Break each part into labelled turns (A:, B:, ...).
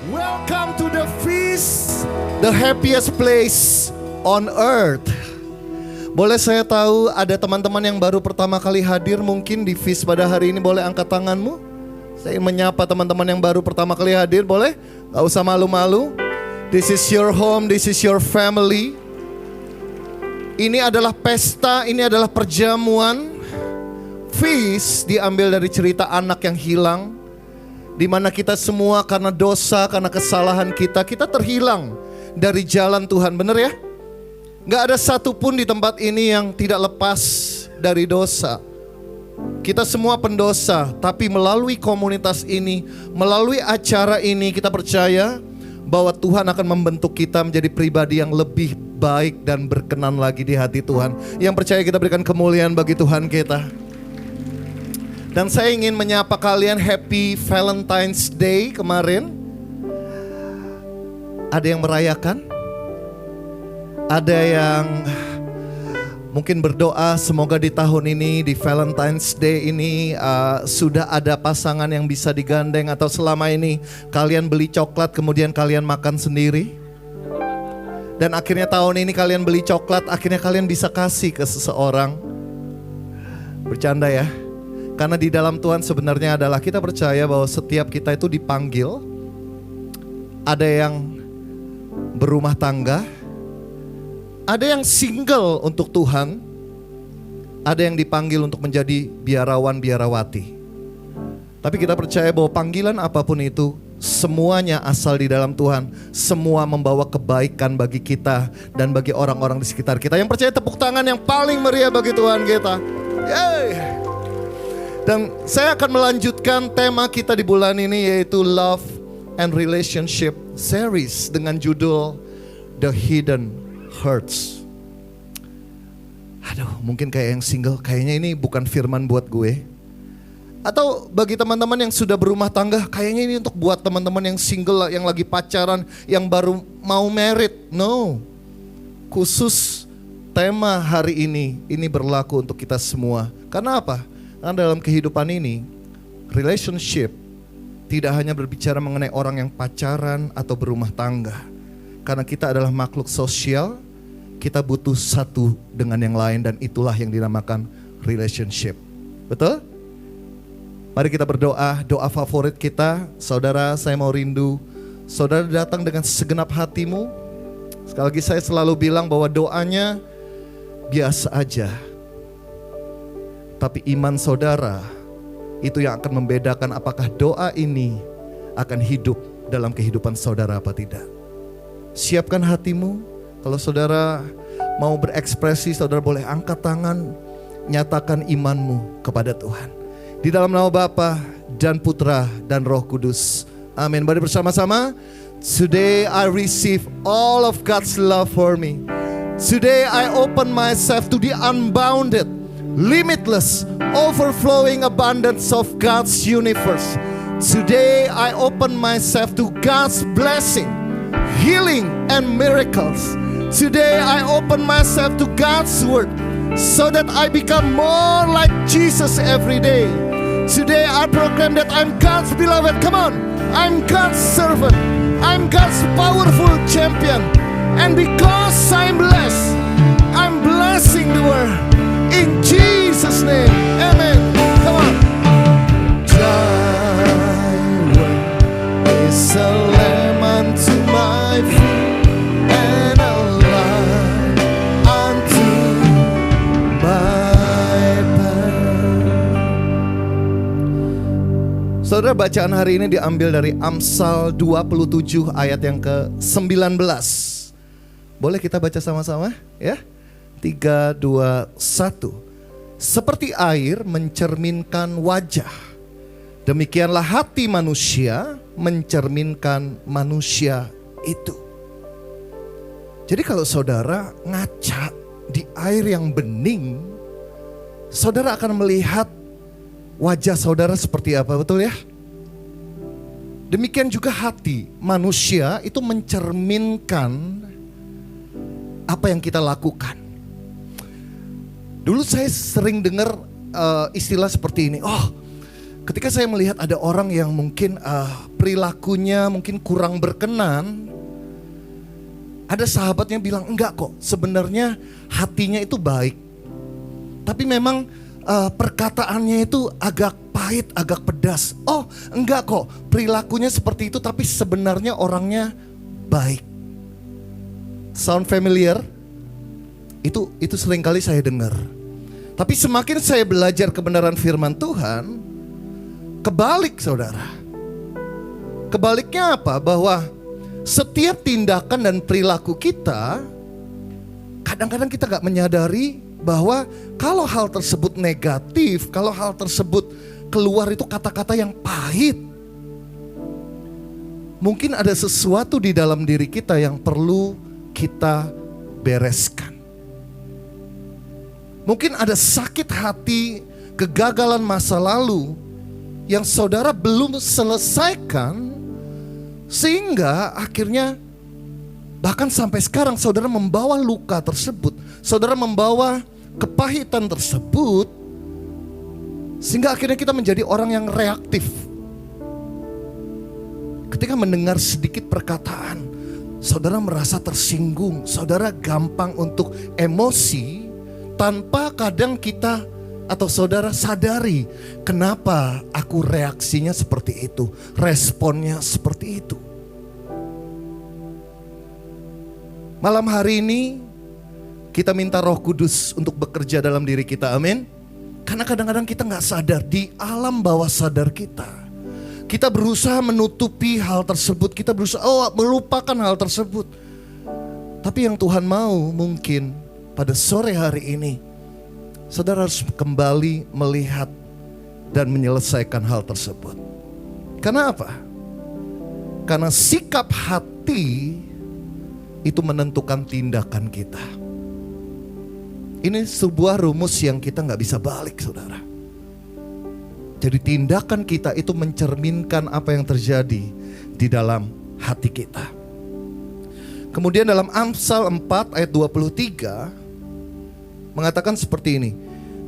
A: Welcome to the feast, the happiest place on earth. Boleh saya tahu ada teman-teman yang baru pertama kali hadir mungkin di feast pada hari ini, boleh angkat tanganmu? Saya menyapa teman-teman yang baru pertama kali hadir, boleh? Gak usah malu-malu. This is your home, this is your family. Ini adalah pesta, ini adalah perjamuan. Feast diambil dari cerita anak yang hilang, di mana kita semua karena dosa, karena kesalahan kita terhilang dari jalan Tuhan, benar ya? Gak ada satupun di tempat ini yang tidak lepas dari dosa. Kita semua pendosa, tapi melalui komunitas ini, melalui acara ini, kita percaya bahwa Tuhan akan membentuk kita menjadi pribadi yang lebih baik dan berkenan lagi di hati Tuhan. Yang percaya kita berikan kemuliaan bagi Tuhan kita. Dan saya ingin menyapa kalian, Happy Valentine's Day kemarin. Ada yang merayakan? Ada yang mungkin berdoa semoga di tahun ini, di Valentine's Day ini sudah ada pasangan yang bisa digandeng. Atau selama ini kalian beli coklat kemudian kalian makan sendiri. Dan akhirnya tahun ini kalian beli coklat, akhirnya kalian bisa kasih ke seseorang. Bercanda ya. Karena di dalam Tuhan sebenarnya adalah kita percaya bahwa setiap kita itu dipanggil. Ada yang berumah tangga, ada yang single untuk Tuhan, ada yang dipanggil untuk menjadi biarawan biarawati. Tapi kita percaya bahwa panggilan apapun itu, semuanya asal di dalam Tuhan. Semua membawa kebaikan bagi kita dan bagi orang-orang di sekitar kita. Yang percaya tepuk tangan yang paling meriah bagi Tuhan kita. Yeay. Dan saya akan melanjutkan tema kita di bulan ini, yaitu Love and Relationship Series dengan judul The Hidden Hurts. Aduh, mungkin kayak yang single, kayaknya ini bukan firman buat gue. Atau bagi teman-teman yang sudah berumah tangga, kayaknya ini untuk buat teman-teman yang single, yang lagi pacaran, yang baru mau married. No, khusus tema hari ini berlaku untuk kita semua. Karena apa? Karena dalam kehidupan ini, relationship tidak hanya berbicara mengenai orang yang pacaran atau berumah tangga. Karena kita adalah makhluk sosial, kita butuh satu dengan yang lain, dan itulah yang dinamakan relationship. Betul? Mari kita berdoa, doa favorit kita. Saudara, saya mau rindu saudara datang dengan segenap hatimu. Sekali lagi saya selalu bilang bahwa doanya biasa aja, tapi iman saudara itu yang akan membedakan apakah doa ini akan hidup dalam kehidupan saudara apa tidak. Siapkan hatimu. Kalau saudara mau berekspresi, saudara boleh angkat tangan, nyatakan imanmu kepada Tuhan. Di dalam nama Bapa dan Putra dan Roh Kudus. Amin. Mari bersama-sama. Today I receive all of God's love for me. Today I open myself to the unbounded, limitless, overflowing abundance of God's universe. Today I open myself to God's blessing, healing and miracles. Today I open myself to God's word so that I become more like Jesus every day. Today I proclaim that I'm God's beloved. Come on, I'm God's servant. I'm God's powerful champion. And because I'm blessed, I'm blessing the world. In Jesus' name, amen. Come on. Jireh is a lamb unto my feet and a light unto my path. Saudara, bacaan hari ini diambil dari Amsal 27 ayat yang ke-19. Boleh kita baca sama-sama ya? 3, 2, 1. Seperti air mencerminkan wajah, demikianlah hati manusia mencerminkan manusia itu. Jadi kalau saudara ngaca di air yang bening, saudara akan melihat wajah saudara seperti apa, betul ya? Demikian juga hati manusia itu mencerminkan apa yang kita lakukan. Dulu saya sering dengar istilah seperti ini. Oh, Ketika saya melihat ada orang yang mungkin perilakunya mungkin kurang berkenan, ada sahabatnya bilang, enggak kok, sebenarnya hatinya itu baik. Tapi memang perkataannya itu agak pahit, agak pedas. Oh enggak kok, perilakunya seperti itu tapi sebenarnya orangnya baik. Sound familiar? Itu seringkali saya dengar. Tapi semakin saya belajar kebenaran firman Tuhan, kebalik saudara. Kebaliknya apa? Bahwa setiap tindakan dan perilaku kita, kadang-kadang kita gak menyadari bahwa kalau hal tersebut negatif, kalau hal tersebut keluar itu kata-kata yang pahit, mungkin ada sesuatu di dalam diri kita yang perlu kita bereskan. Mungkin ada sakit hati, kegagalan masa lalu yang saudara belum selesaikan, sehingga akhirnya bahkan sampai sekarang saudara membawa luka tersebut, saudara membawa kepahitan tersebut, sehingga akhirnya kita menjadi orang yang reaktif. Ketika mendengar sedikit perkataan, saudara merasa tersinggung, saudara gampang untuk emosi, tanpa kadang kita atau saudara sadari kenapa aku reaksinya seperti itu, responnya seperti itu. Malam hari ini kita minta Roh Kudus untuk bekerja dalam diri kita, amin. Karena kadang-kadang kita gak sadar, di alam bawah sadar kita berusaha menutupi hal tersebut, kita berusaha melupakan hal tersebut. Tapi yang Tuhan mau mungkin pada sore hari ini, saudara harus kembali melihat dan menyelesaikan hal tersebut. Karena apa? Karena sikap hati itu menentukan tindakan kita. Ini sebuah rumus yang kita gak bisa balik saudara. Jadi tindakan kita itu mencerminkan apa yang terjadi di dalam hati kita. Kemudian dalam Amsal 4 ayat 23 mengatakan seperti ini.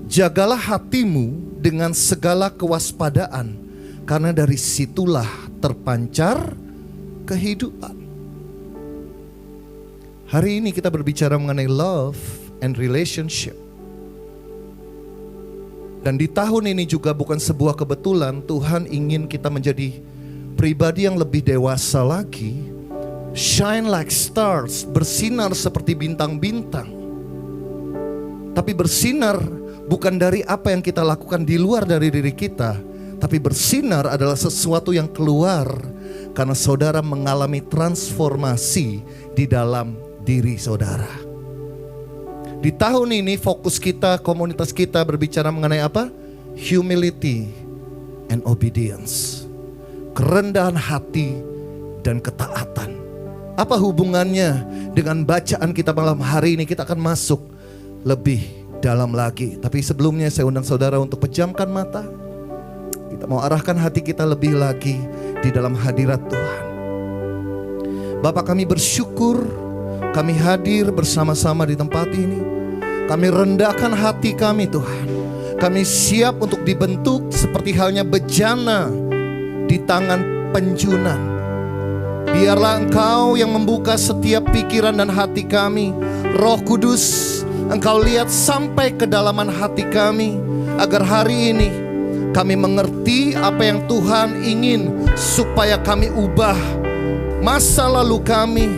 A: Jagalah hatimu dengan segala kewaspadaan, karena dari situlah terpancar kehidupan. Hari ini kita berbicara mengenai love and relationship. Dan di tahun ini juga bukan sebuah kebetulan, Tuhan ingin kita menjadi pribadi yang lebih dewasa lagi. Shine like stars, bersinar seperti bintang-bintang. Tapi bersinar bukan dari apa yang kita lakukan di luar dari diri kita, tapi bersinar adalah sesuatu yang keluar karena saudara mengalami transformasi di dalam diri saudara. Di tahun ini fokus kita, komunitas kita berbicara mengenai apa? Humility and obedience. Kerendahan hati dan ketaatan. Apa hubungannya dengan bacaan kita malam hari ini? Kita akan masuk lebih dalam lagi. Tapi sebelumnya saya undang saudara untuk pejamkan mata. Kita mau arahkan hati kita lebih lagi di dalam hadirat Tuhan. Bapak, kami bersyukur kami hadir bersama-sama di tempat ini. Kami rendahkan hati kami Tuhan. Kami siap untuk dibentuk seperti halnya bejana di tangan penjunan. Biarlah Engkau yang membuka setiap pikiran dan hati kami. Roh Kudus, Engkau lihat sampai kedalaman hati kami, agar hari ini kami mengerti apa yang Tuhan ingin supaya kami ubah. Masa lalu kami,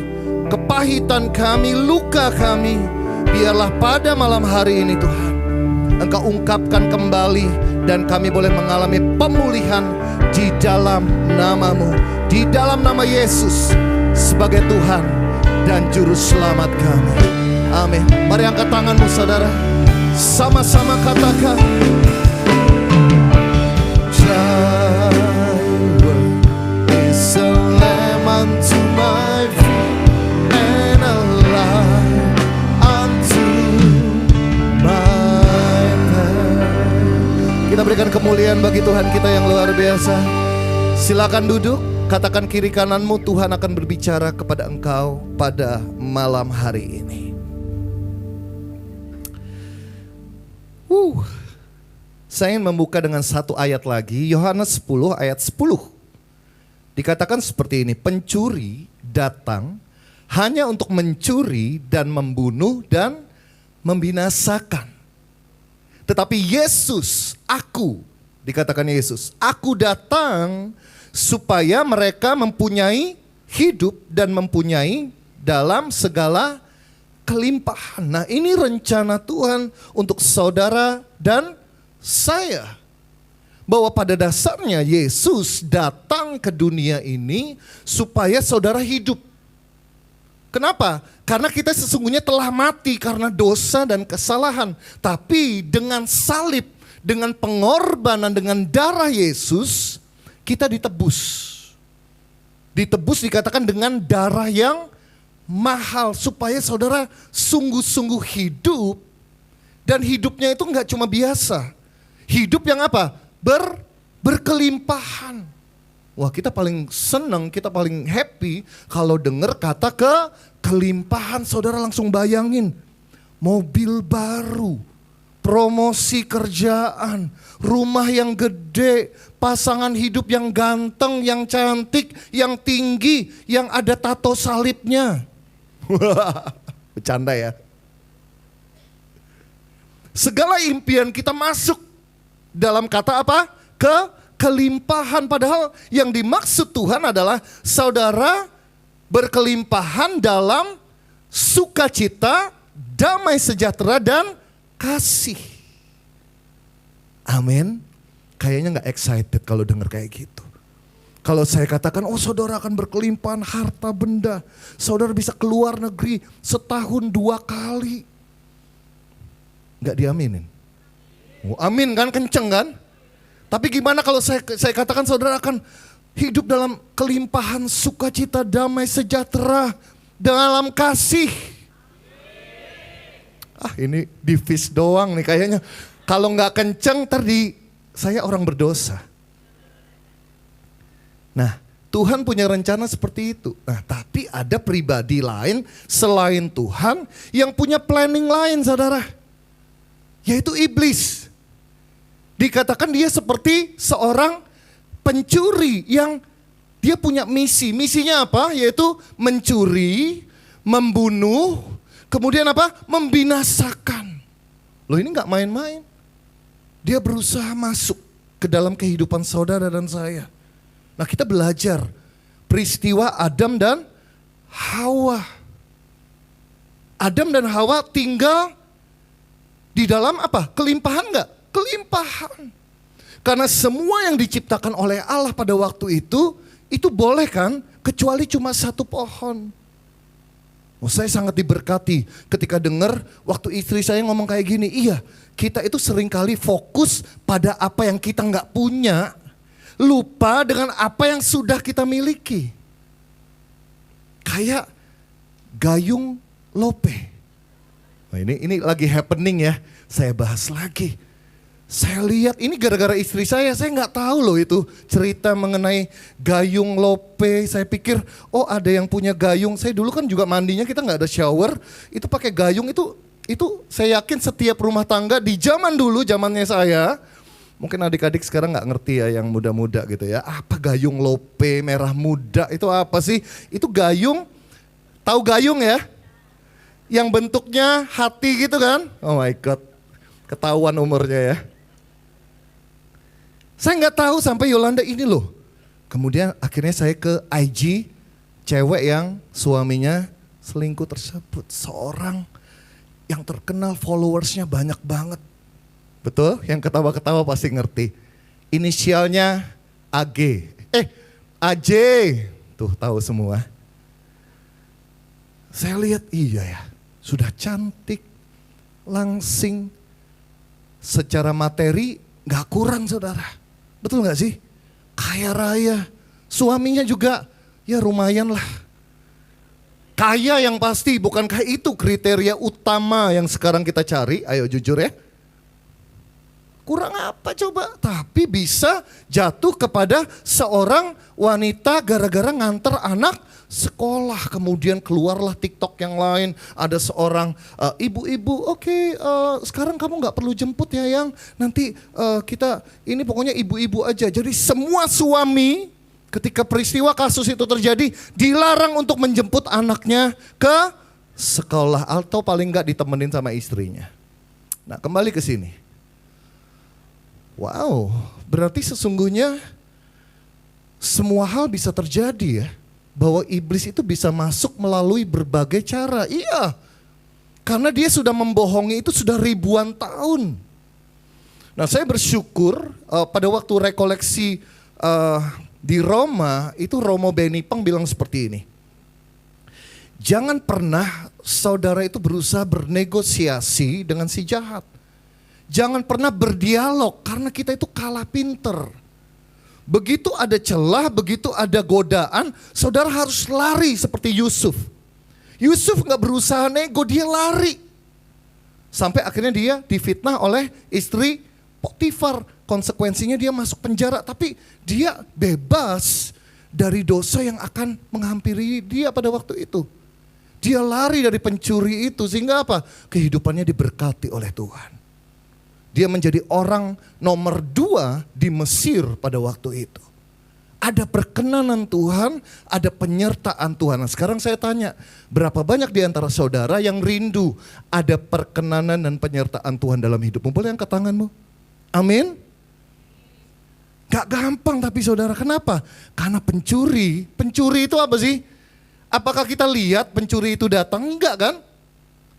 A: kepahitan kami, luka kami, biarlah pada malam hari ini Tuhan Engkau ungkapkan kembali, dan kami boleh mengalami pemulihan di dalam nama-Mu, di dalam nama Yesus sebagai Tuhan dan Juru Selamat kami. Amin. Mari angkat tanganmu saudara, sama-sama katakan, Thy word is a lamp unto my feet and a light unto my path. Kita berikan kemuliaan bagi Tuhan kita yang luar biasa. Silakan duduk, katakan kiri kananmu, Tuhan akan berbicara kepada engkau pada malam hari ini. Saya ingin membuka dengan satu ayat lagi, Yohanes 10 ayat 10. Dikatakan seperti ini, pencuri datang hanya untuk mencuri dan membunuh dan membinasakan. Tetapi Yesus, dikatakan Yesus, aku datang supaya mereka mempunyai hidup dan mempunyai dalam segala kelimpahan. Nah, ini rencana Tuhan untuk saudara dan saya. Bahwa pada dasarnya Yesus datang ke dunia ini supaya saudara hidup. Kenapa? Karena kita sesungguhnya telah mati karena dosa dan kesalahan. Tapi dengan salib, dengan pengorbanan, dengan darah Yesus, kita ditebus. Ditebus dikatakan dengan darah yang mahal. Supaya saudara sungguh-sungguh hidup. Dan hidupnya itu enggak cuma biasa. Hidup yang apa? Berkelimpahan. Wah, kita paling senang, kita paling happy kalau dengar kata kelimpahan. Saudara langsung bayangin, mobil baru, promosi kerjaan, rumah yang gede, pasangan hidup yang ganteng, yang cantik, yang tinggi, yang ada tato salibnya. Bercanda ya. Segala impian kita masuk dalam kata apa? Kelimpahan. Padahal yang dimaksud Tuhan adalah saudara berkelimpahan dalam sukacita, damai sejahtera dan kasih. Amin. Kayaknya gak excited kalau dengar kayak gitu. Kalau saya katakan, oh saudara akan berkelimpahan harta benda. Saudara bisa keluar negeri setahun 2 kali. Gak diaminin. Oh, amin kan, kenceng kan? Tapi gimana kalau saya katakan saudara akan hidup dalam kelimpahan sukacita, damai sejahtera, dalam kasih. Ini divis doang nih kayaknya. Kalau nggak kenceng saya orang berdosa. Nah, Tuhan punya rencana seperti itu. Nah, tapi ada pribadi lain selain Tuhan yang punya planning lain, saudara. Yaitu iblis. Dikatakan dia seperti seorang pencuri yang dia punya misi. Misinya apa? Yaitu mencuri, membunuh, kemudian apa? Membinasakan. Loh, ini gak main-main. Dia berusaha masuk ke dalam kehidupan saudara dan saya. Nah, kita belajar peristiwa Adam dan Hawa. Adam dan Hawa tinggal di dalam apa? Kelimpahan gak? Kelimpahan. Karena semua yang diciptakan oleh Allah pada waktu itu boleh kan? Kecuali cuma satu pohon. Oh, saya sangat diberkati ketika dengar waktu istri saya ngomong kayak gini. Iya, kita itu seringkali fokus pada apa yang kita gak punya. Lupa dengan apa yang sudah kita miliki. Kayak gayung lope. Nah, ini lagi happening ya. Saya bahas lagi. Saya lihat ini gara-gara istri saya nggak tahu loh itu cerita mengenai gayung lope. Saya pikir, oh ada yang punya gayung. Saya dulu kan juga mandinya kita nggak ada shower, itu pakai gayung itu saya yakin setiap rumah tangga di zaman dulu, zamannya saya. Mungkin adik-adik sekarang nggak ngerti ya yang muda-muda gitu ya. Apa gayung lope merah muda itu apa sih? Itu gayung, tahu gayung ya? Yang bentuknya hati gitu kan? Oh my God, ketahuan umurnya ya. Saya nggak tahu sampai Yolanda ini loh. Kemudian akhirnya saya ke IG cewek yang suaminya selingkuh tersebut. Seorang yang terkenal, followersnya banyak banget. Betul? Yang ketawa-ketawa pasti ngerti. Inisialnya AG. AJ. Tuh tahu semua. Saya lihat iya ya. Sudah cantik, langsing. Secara materi gak kurang, saudara. Betul gak sih? Kaya raya. Suaminya juga ya lumayan lah. Kaya yang pasti, bukankah itu kriteria utama yang sekarang kita cari? Ayo jujur ya. Kurang apa coba? Tapi bisa jatuh kepada seorang wanita gara-gara nganter anak sekolah. Kemudian keluarlah TikTok yang lain. Ada seorang ibu-ibu, oke, sekarang kamu gak perlu jemput ya yang. Nanti kita, ini pokoknya ibu-ibu aja. Jadi semua suami ketika peristiwa kasus itu terjadi dilarang untuk menjemput anaknya ke sekolah. Atau paling gak ditemenin sama istrinya. Nah kembali ke sini. Wow, berarti sesungguhnya semua hal bisa terjadi ya. Bahwa iblis itu bisa masuk melalui berbagai cara. Iya, karena dia sudah membohongi itu sudah ribuan tahun. Nah saya bersyukur pada waktu rekoleksi di Roma, itu Romo Benipeng bilang seperti ini. Jangan pernah saudara itu berusaha bernegosiasi dengan si jahat. Jangan pernah berdialog karena kita itu kalah pinter. Begitu ada celah, begitu ada godaan, saudara harus lari seperti Yusuf. Yusuf gak berusaha nego, dia lari. Sampai akhirnya dia difitnah oleh istri Potifar. Konsekuensinya dia masuk penjara, tapi dia bebas dari dosa yang akan menghampiri dia pada waktu itu. Dia lari dari pencuri itu sehingga apa? Kehidupannya diberkati oleh Tuhan. Dia menjadi orang nomor 2 di Mesir pada waktu itu. Ada perkenanan Tuhan, ada penyertaan Tuhan. Nah, sekarang saya tanya, berapa banyak di antara saudara yang rindu ada perkenanan dan penyertaan Tuhan dalam hidupmu? Boleh angkat tanganmu? Amin. Gak gampang tapi saudara, kenapa? Karena pencuri itu apa sih? Apakah kita lihat pencuri itu datang? Enggak kan?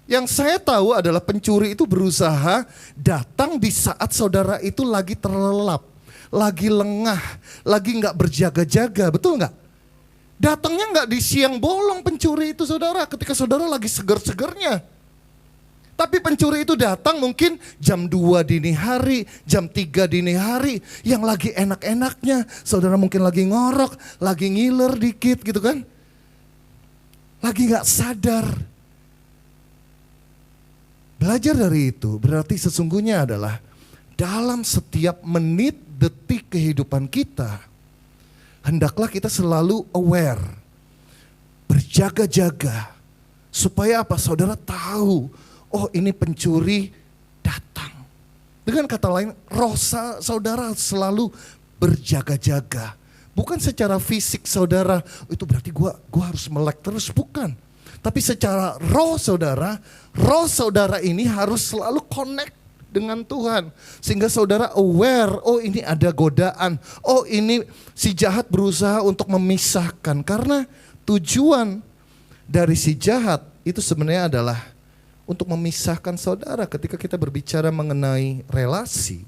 A: Yang saya tahu adalah pencuri itu berusaha datang di saat saudara itu lagi terlelap, lagi lengah, lagi gak berjaga-jaga, betul gak? Datangnya gak di siang bolong pencuri itu saudara, ketika saudara lagi seger-segernya. Tapi pencuri itu datang mungkin jam 2 dini hari, jam 3 dini hari, yang lagi enak-enaknya. Saudara mungkin lagi ngorok, lagi ngiler dikit gitu kan. Lagi gak sadar. Belajar dari itu berarti sesungguhnya adalah dalam setiap menit detik kehidupan kita, hendaklah kita selalu aware, berjaga-jaga. Supaya apa? Saudara tahu, oh ini pencuri datang. Dengan kata lain, roh saudara selalu berjaga-jaga. Bukan secara fisik saudara, itu berarti gua harus melek terus, bukan. Tapi secara roh saudara ini harus selalu connect dengan Tuhan. Sehingga saudara aware, oh ini ada godaan, oh ini si jahat berusaha untuk memisahkan. Karena tujuan dari si jahat itu sebenarnya adalah untuk memisahkan saudara ketika kita berbicara mengenai relasi.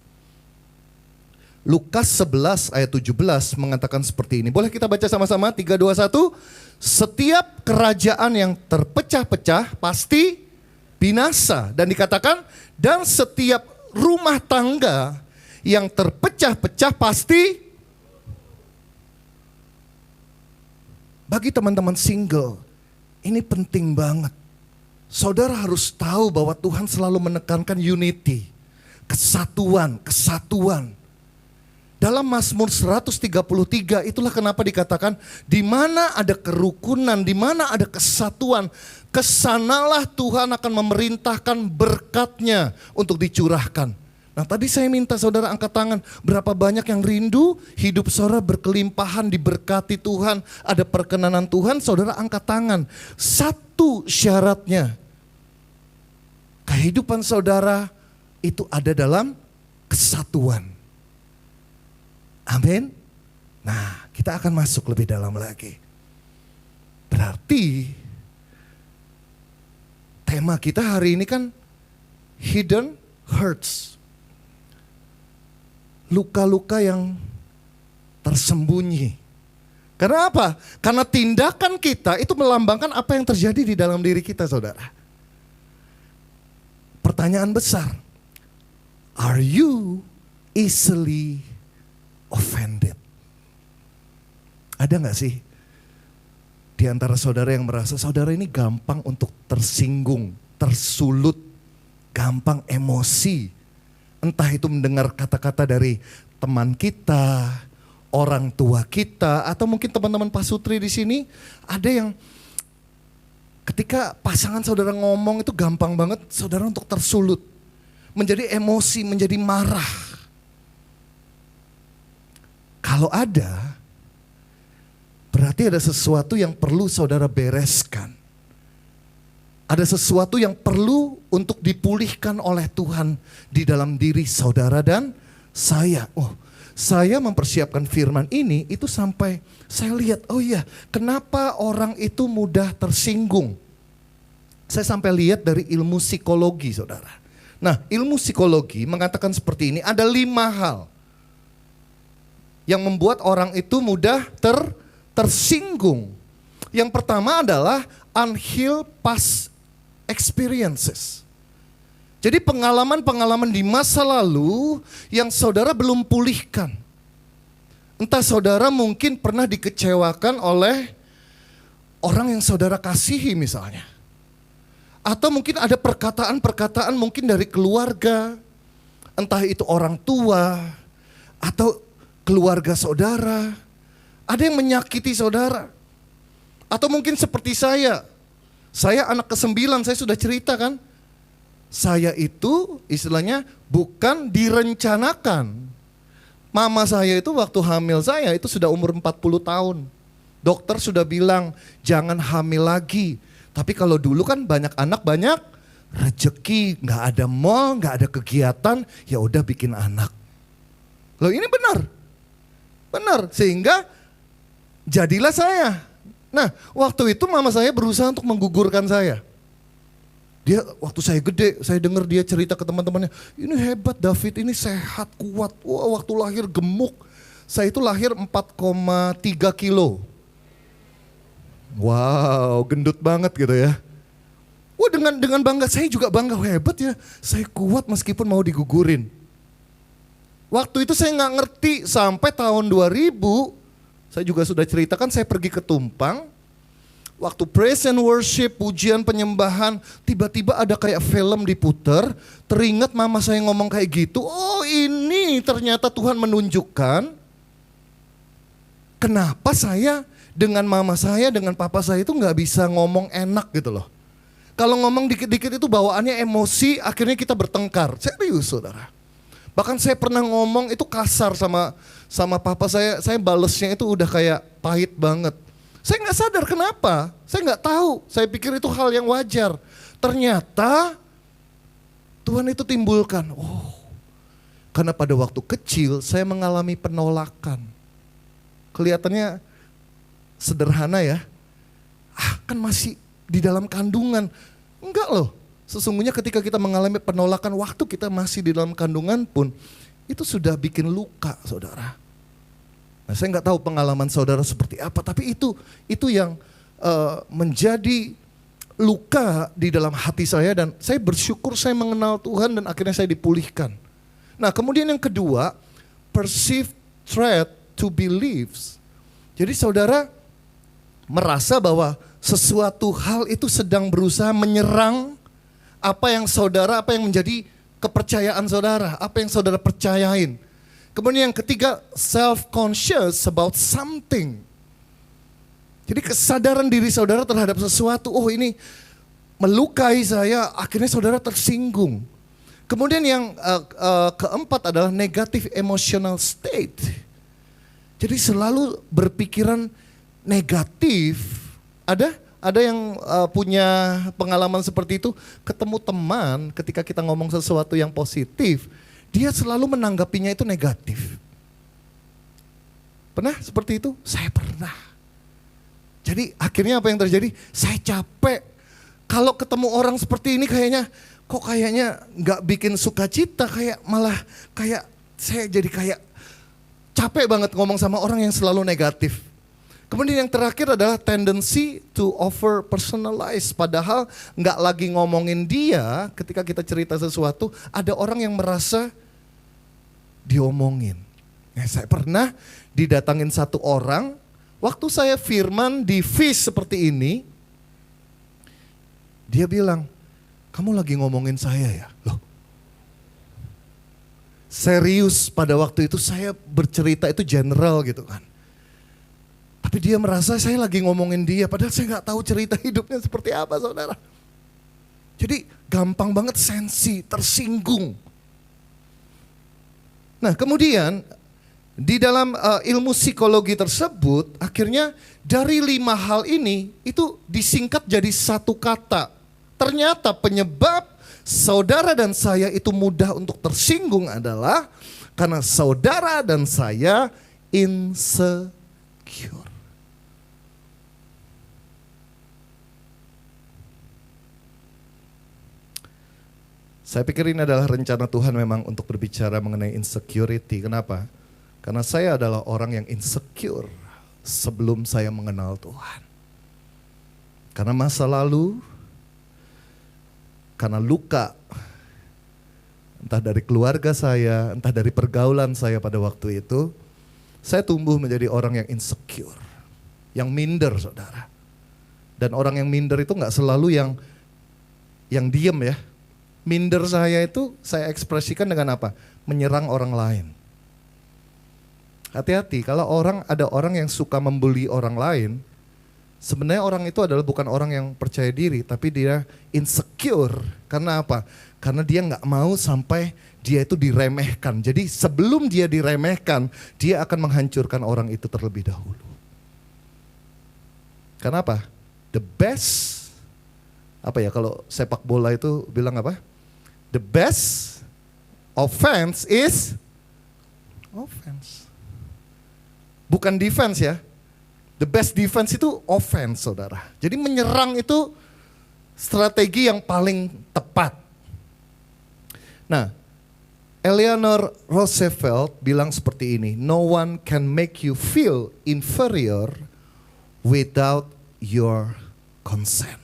A: Lukas 11 ayat 17 mengatakan seperti ini. Boleh kita baca sama-sama? 3, 2, 1. Setiap kerajaan yang terpecah-pecah pasti binasa. Dan dikatakan, dan setiap rumah tangga yang terpecah-pecah pasti. Bagi teman-teman single, ini penting banget. Saudara harus tahu bahwa Tuhan selalu menekankan unity, kesatuan. Dalam Mazmur 133 itulah kenapa dikatakan di mana ada kerukunan, di mana ada kesatuan, kesanalah Tuhan akan memerintahkan berkat-Nya untuk dicurahkan. Nah tadi saya minta saudara angkat tangan, berapa banyak yang rindu hidup saudara berkelimpahan, diberkati Tuhan, ada perkenanan Tuhan, saudara angkat tangan. Satu syaratnya, kehidupan saudara itu ada dalam kesatuan. Amin. Nah, kita akan masuk lebih dalam lagi. Berarti tema kita hari ini kan hidden hurts. Luka-luka yang tersembunyi. Karena apa? Karena tindakan kita itu melambangkan apa yang terjadi di dalam diri kita, saudara. Pertanyaan besar. Are you easily offended? Ada gak sih di antara saudara yang merasa saudara ini gampang untuk tersinggung, tersulut, gampang emosi Entah itu mendengar kata-kata dari teman kita, orang tua kita, atau mungkin teman-teman pasutri di sini, ada yang ketika pasangan saudara ngomong itu gampang banget saudara untuk tersulut. Menjadi emosi, menjadi marah. Kalau ada, berarti ada sesuatu yang perlu saudara bereskan. Ada sesuatu yang perlu untuk dipulihkan oleh Tuhan di dalam diri saudara dan saya. Oh, saya mempersiapkan firman ini itu sampai saya lihat, oh iya, kenapa orang itu mudah tersinggung. Saya sampai lihat dari ilmu psikologi, saudara. Nah, ilmu psikologi mengatakan seperti ini, ada 5 hal yang membuat orang itu mudah tersinggung. Yang pertama adalah unhealed past experiences. Jadi pengalaman-pengalaman di masa lalu yang saudara belum pulihkan. Entah saudara mungkin pernah dikecewakan oleh orang yang saudara kasihi misalnya. Atau mungkin ada perkataan-perkataan mungkin dari keluarga, entah itu orang tua atau keluarga saudara. Ada yang menyakiti saudara. Atau mungkin seperti saya anak ke-9, saya sudah cerita kan. Saya itu istilahnya bukan direncanakan. Mama saya itu waktu hamil saya itu sudah umur 40 tahun. Dokter sudah bilang jangan hamil lagi. Tapi kalau dulu kan banyak anak banyak rezeki, nggak ada mall, nggak ada kegiatan, ya udah bikin anak. Loh ini benar, sehingga jadilah saya. Nah waktu itu mama saya berusaha untuk menggugurkan saya. Dia waktu saya gede, saya dengar dia cerita ke teman-temannya, ini hebat David, ini sehat, kuat. Wah, waktu lahir gemuk, saya itu lahir 4,3 kilo. Wow, gendut banget gitu ya. Wah dengan bangga, saya juga bangga, hebat ya. Saya kuat meskipun mau digugurin. Waktu itu saya nggak ngerti sampai tahun 2000, saya juga sudah ceritakan saya pergi ke Tumpang. Waktu praise and worship, pujian penyembahan, tiba-tiba ada kayak film diputer. Teringat mama saya ngomong kayak gitu, oh ini ternyata Tuhan menunjukkan kenapa saya dengan mama saya, dengan papa saya itu gak bisa ngomong enak gitu loh. Kalau ngomong dikit-dikit itu bawaannya emosi, akhirnya kita bertengkar. Serius saudara. Bahkan saya pernah ngomong itu kasar sama papa saya balesnya itu udah kayak pahit banget. Saya gak sadar kenapa, saya gak tahu. Saya pikir itu hal yang wajar. Ternyata Tuhan itu timbulkan. Oh, karena pada waktu kecil saya mengalami penolakan. Kelihatannya sederhana ya, kan masih di dalam kandungan. Enggak loh, sesungguhnya ketika kita mengalami penolakan waktu kita masih di dalam kandungan pun, itu sudah bikin luka saudara. Nah saya nggak tahu pengalaman saudara seperti apa, tapi itu yang menjadi luka di dalam hati saya dan saya bersyukur saya mengenal Tuhan dan akhirnya saya dipulihkan. Nah kemudian yang kedua, perceived threat to beliefs. Jadi saudara merasa bahwa sesuatu hal itu sedang berusaha menyerang apa yang menjadi kepercayaan saudara, apa yang saudara percayain. Kemudian yang ketiga, self-conscious about something. Jadi kesadaran diri saudara terhadap sesuatu, oh ini melukai saya, akhirnya saudara tersinggung. Kemudian yang keempat adalah negative emotional state. Jadi selalu berpikiran negatif. Ada yang punya pengalaman seperti itu, ketemu teman ketika kita ngomong sesuatu yang positif, dia selalu menanggapinya itu negatif. Pernah seperti itu? Saya pernah. Jadi akhirnya apa yang terjadi? Saya capek. Kalau ketemu orang seperti ini kayaknya nggak bikin sukacita, saya jadi kayak capek banget ngomong sama orang yang selalu negatif. Kemudian yang terakhir adalah tendency to over personalize. Padahal nggak lagi ngomongin dia, ketika kita cerita sesuatu, ada orang yang merasa diomongin. Saya pernah didatangin satu orang, waktu saya firman di feast seperti ini, dia bilang, kamu lagi ngomongin saya ya? Loh, serius pada waktu itu saya bercerita itu general gitu kan. Tapi dia merasa saya lagi ngomongin dia, padahal saya gak tahu cerita hidupnya seperti apa saudara. Jadi gampang banget sensi, tersinggung. Nah kemudian di dalam ilmu psikologi tersebut, akhirnya dari 5 hal ini itu disingkat jadi satu kata. Ternyata penyebab saudara dan saya itu mudah untuk tersinggung adalah karena saudara dan saya insecure. Saya pikir ini adalah rencana Tuhan memang untuk berbicara mengenai insecurity. Kenapa? Karena saya adalah orang yang insecure sebelum saya mengenal Tuhan. Karena masa lalu, karena luka, entah dari keluarga saya, entah dari pergaulan saya pada waktu itu, saya tumbuh menjadi orang yang insecure, yang minder saudara. Dan orang yang minder itu gak selalu yang diem ya. Minder saya itu saya ekspresikan dengan apa? Menyerang orang lain. Hati-hati, kalau ada orang yang suka membuli orang lain, sebenarnya orang itu adalah bukan orang yang percaya diri, tapi dia insecure. Karena apa? Karena dia gak mau sampai dia itu diremehkan. Jadi sebelum dia diremehkan, dia akan menghancurkan orang itu terlebih dahulu. Kenapa? The best, apa ya kalau sepak bola itu bilang apa? The best offense is offense. Bukan defense ya. The best defense itu offense saudara. Jadi menyerang itu strategi yang paling tepat. Nah, Eleanor Roosevelt bilang seperti ini, no one can make you feel inferior without your consent.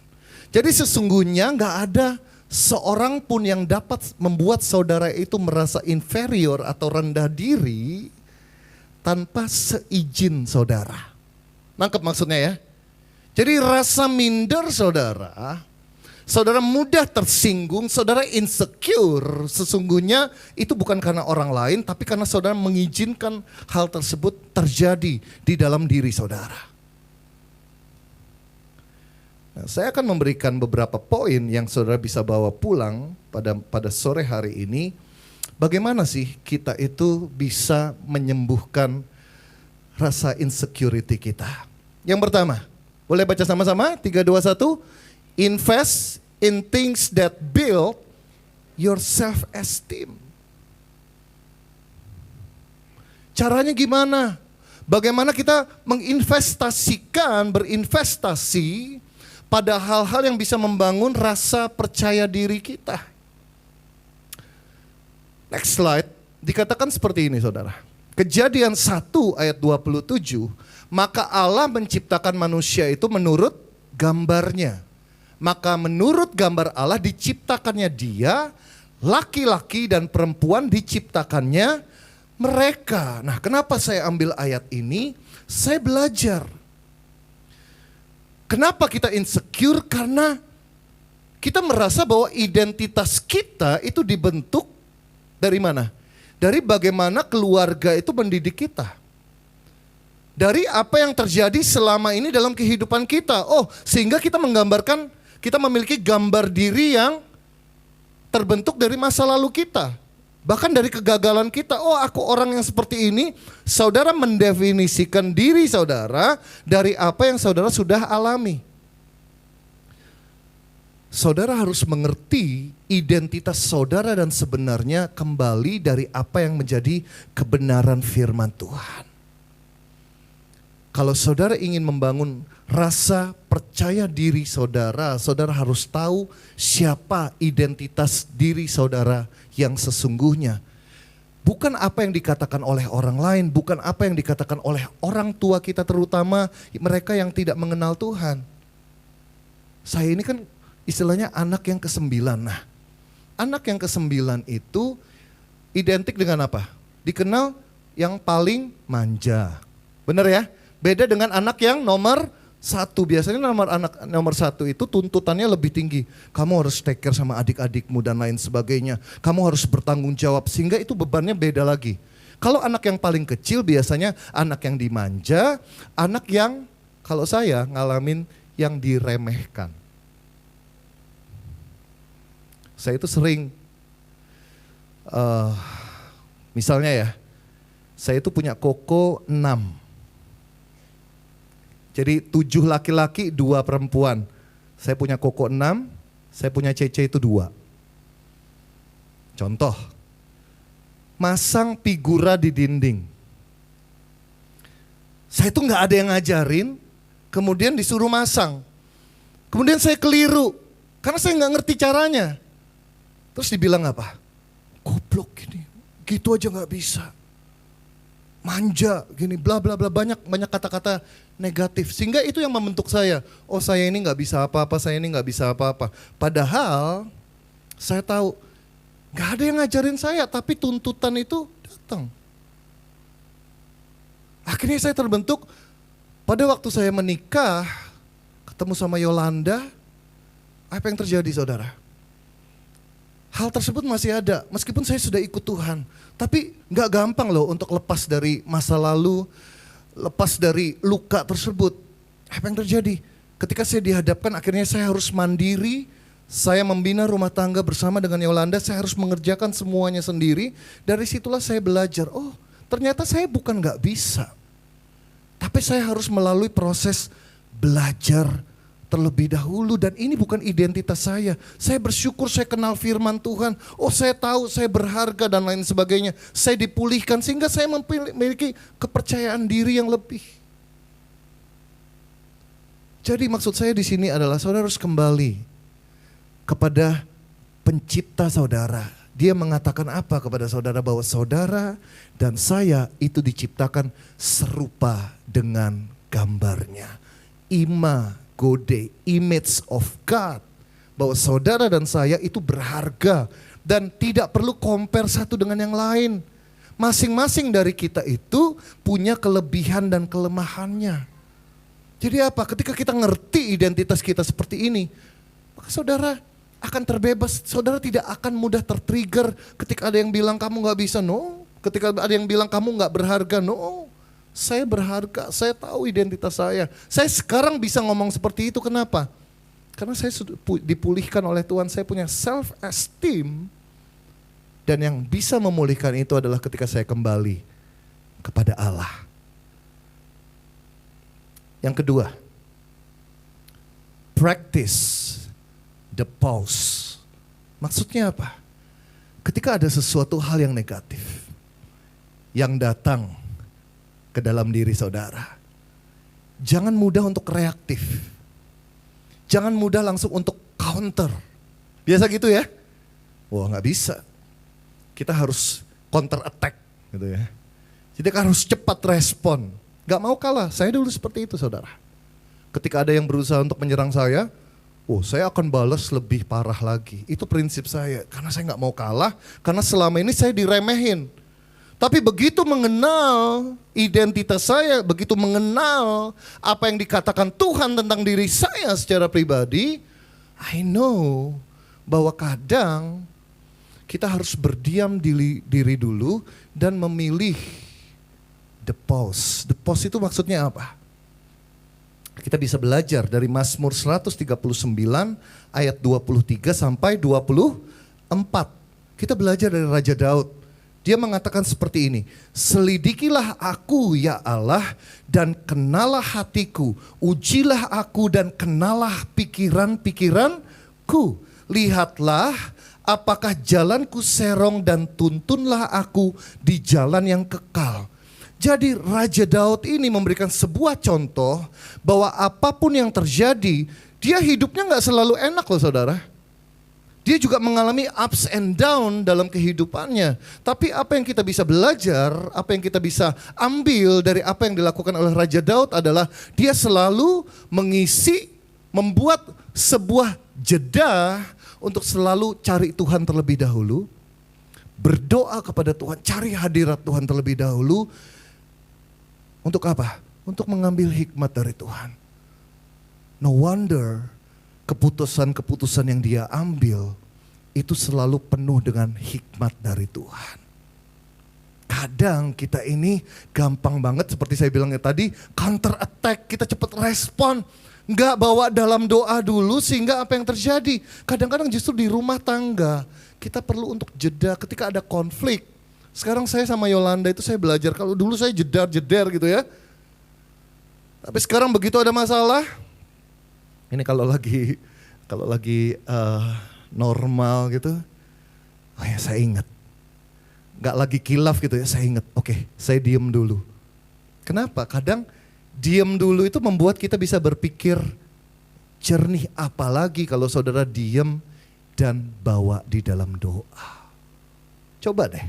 A: Jadi sesungguhnya gak ada seorang pun yang dapat membuat saudara itu merasa inferior atau rendah diri tanpa seizin saudara. Nangkep maksudnya ya? Jadi rasa minder saudara, saudara mudah tersinggung, saudara insecure, sesungguhnya itu bukan karena orang lain, tapi karena saudara mengizinkan hal tersebut terjadi di dalam diri saudara. Nah, saya akan memberikan beberapa poin yang saudara bisa bawa pulang pada sore hari ini. Bagaimana sih kita itu bisa menyembuhkan rasa insecurity kita? Yang pertama, boleh baca sama-sama? 3, 2, 1. Invest in things that build your self-esteem. Caranya gimana? Bagaimana kita berinvestasi pada hal-hal yang bisa membangun rasa percaya diri kita. Next slide, dikatakan seperti ini saudara. Kejadian 1 ayat 27, maka Allah menciptakan manusia itu menurut gambarnya. Maka menurut gambar Allah diciptakannya dia, laki-laki dan perempuan diciptakannya mereka. Nah, kenapa saya ambil ayat ini? Saya belajar. Kenapa kita insecure? Karena kita merasa bahwa identitas kita itu dibentuk dari mana? Dari bagaimana keluarga itu mendidik kita. Dari apa yang terjadi selama ini dalam kehidupan kita. Oh, sehingga kita memiliki gambar diri yang terbentuk dari masa lalu kita. Bahkan dari kegagalan kita, oh aku orang yang seperti ini. Saudara mendefinisikan diri saudara dari apa yang saudara sudah alami. Saudara harus mengerti identitas saudara dan sebenarnya kembali dari apa yang menjadi kebenaran firman Tuhan. Kalau saudara ingin membangun rasa percaya diri saudara, saudara harus tahu siapa identitas diri saudara yang sesungguhnya. Bukan apa yang dikatakan oleh orang lain, bukan apa yang dikatakan oleh orang tua kita, terutama mereka yang tidak mengenal Tuhan. Saya ini kan istilahnya anak yang ke-9. Nah, anak yang ke-9 itu identik dengan apa? Dikenal yang paling manja. Benar ya? Beda dengan anak yang nomor Satu, biasanya nomor satu itu tuntutannya lebih tinggi. Kamu harus take care sama adik-adikmu dan lain sebagainya. Kamu harus bertanggung jawab, sehingga itu bebannya beda lagi. Kalau anak yang paling kecil biasanya anak yang dimanja, anak yang kalau saya ngalamin yang diremehkan. Saya itu sering, misalnya ya, saya itu punya koko 6. Jadi 7 laki-laki, 2 perempuan. Saya punya koko 6, saya punya Cece itu 2. Contoh, masang figura di dinding. Saya itu gak ada yang ngajarin, kemudian disuruh masang. Kemudian saya keliru, karena saya gak ngerti caranya. Terus dibilang apa? Goblok gini, gitu aja gak bisa. Manja gini, bla bla bla, banyak kata-kata negatif, sehingga itu yang membentuk saya. Oh, saya ini nggak bisa apa-apa, saya ini nggak bisa apa-apa. Padahal saya tahu nggak ada yang ngajarin saya, tapi tuntutan itu datang. Akhirnya saya terbentuk pada waktu saya menikah, ketemu sama Yolanda. Apa yang terjadi, saudara? Hal tersebut masih ada, meskipun saya sudah ikut Tuhan. Tapi gak gampang loh untuk lepas dari masa lalu, lepas dari luka tersebut. Apa yang terjadi? Ketika saya dihadapkan, akhirnya saya harus mandiri. Saya membina rumah tangga bersama dengan Yolanda, saya harus mengerjakan semuanya sendiri. Dari situlah saya belajar, oh ternyata saya bukan gak bisa. Tapi saya harus melalui proses belajar terlebih dahulu, dan ini bukan identitas saya. Saya bersyukur saya kenal firman Tuhan. Oh, saya tahu saya berharga dan lain sebagainya. Saya dipulihkan sehingga saya memiliki kepercayaan diri yang lebih. Jadi maksud saya di sini adalah saudara harus kembali kepada pencipta saudara. Dia mengatakan apa kepada saudara? Bahwa saudara dan saya itu diciptakan serupa dengan gambarnya. Image of God, bahwa saudara dan saya itu berharga dan tidak perlu compare satu dengan yang lain. Masing-masing dari kita itu punya kelebihan dan kelemahannya. Jadi apa? Ketika kita ngerti identitas kita seperti ini, maka saudara akan terbebas. Saudara tidak akan mudah tertrigger ketika ada yang bilang kamu gak bisa, no. Ketika ada yang bilang kamu gak berharga, no. Saya berharga, saya tahu identitas saya. Saya sekarang bisa ngomong seperti itu, kenapa? Karena saya sudah dipulihkan oleh Tuhan, saya punya self esteem. Dan yang bisa memulihkan itu adalah ketika saya kembali kepada Allah. Yang kedua, practice the pause. Maksudnya apa? Ketika ada sesuatu hal yang negatif yang datang ke dalam diri saudara, jangan mudah untuk reaktif. Jangan mudah langsung untuk counter. Biasa gitu ya? Wah, gak bisa. Kita harus counter attack gitu ya. Jadi harus cepat respon. Gak mau kalah, saya dulu seperti itu saudara. Ketika ada yang berusaha untuk menyerang saya, oh saya akan balas lebih parah lagi. Itu prinsip saya, karena saya gak mau kalah, karena selama ini saya diremehin. Tapi begitu mengenal identitas saya, begitu mengenal apa yang dikatakan Tuhan tentang diri saya secara pribadi, I know bahwa kadang kita harus berdiam diri dulu dan memilih the pause. The pause itu maksudnya apa? Kita bisa belajar dari Mazmur 139 ayat 23 sampai 24. Kita belajar dari Raja Daud. Dia mengatakan seperti ini, selidikilah aku ya Allah dan kenalah hatiku, ujilah aku dan kenalah pikiran-pikiranku. Lihatlah apakah jalanku serong dan tuntunlah aku di jalan yang kekal. Jadi Raja Daud ini memberikan sebuah contoh bahwa apapun yang terjadi, dia hidupnya gak selalu enak loh saudara. Dia juga mengalami ups and down dalam kehidupannya. Tapi apa yang kita bisa belajar, apa yang kita bisa ambil dari apa yang dilakukan oleh Raja Daud adalah dia selalu membuat sebuah jeda untuk selalu cari Tuhan terlebih dahulu. Berdoa kepada Tuhan, cari hadirat Tuhan terlebih dahulu. Untuk apa? Untuk mengambil hikmat dari Tuhan. No wonder keputusan-keputusan yang dia ambil itu selalu penuh dengan hikmat dari Tuhan. Kadang kita ini gampang banget seperti saya bilang tadi, counter attack, kita cepat respon. Nggak bawa dalam doa dulu sehingga apa yang terjadi. Kadang-kadang justru di rumah tangga kita perlu untuk jeda ketika ada konflik. Sekarang saya sama Yolanda itu saya belajar, kalau dulu saya jedar-jeder gitu ya. Tapi sekarang begitu ada masalah, ini kalau lagi normal gitu, oh ya saya ingat. Gak lagi kilaf gitu ya, saya ingat, oke, saya diem dulu. Kenapa? Kadang diem dulu itu membuat kita bisa berpikir jernih, apalagi kalau saudara diem dan bawa di dalam doa. Coba deh,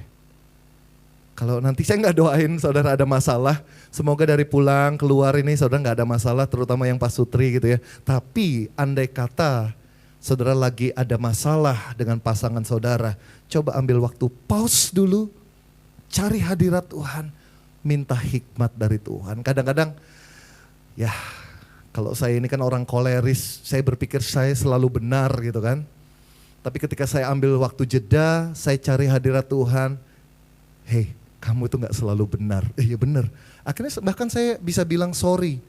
A: kalau nanti saya gak doain saudara ada masalah, semoga dari pulang keluar ini saudara gak ada masalah, terutama yang Pak Sutri gitu ya. Tapi andai kata saudara lagi ada masalah dengan pasangan saudara, coba ambil waktu, pause dulu, cari hadirat Tuhan, minta hikmat dari Tuhan. Kadang-kadang ya kalau saya ini kan orang koleris, saya berpikir saya selalu benar gitu kan. Tapi ketika saya ambil waktu jeda, saya cari hadirat Tuhan, hey kamu itu gak selalu benar. Iya benar. Akhirnya bahkan saya bisa bilang sorry.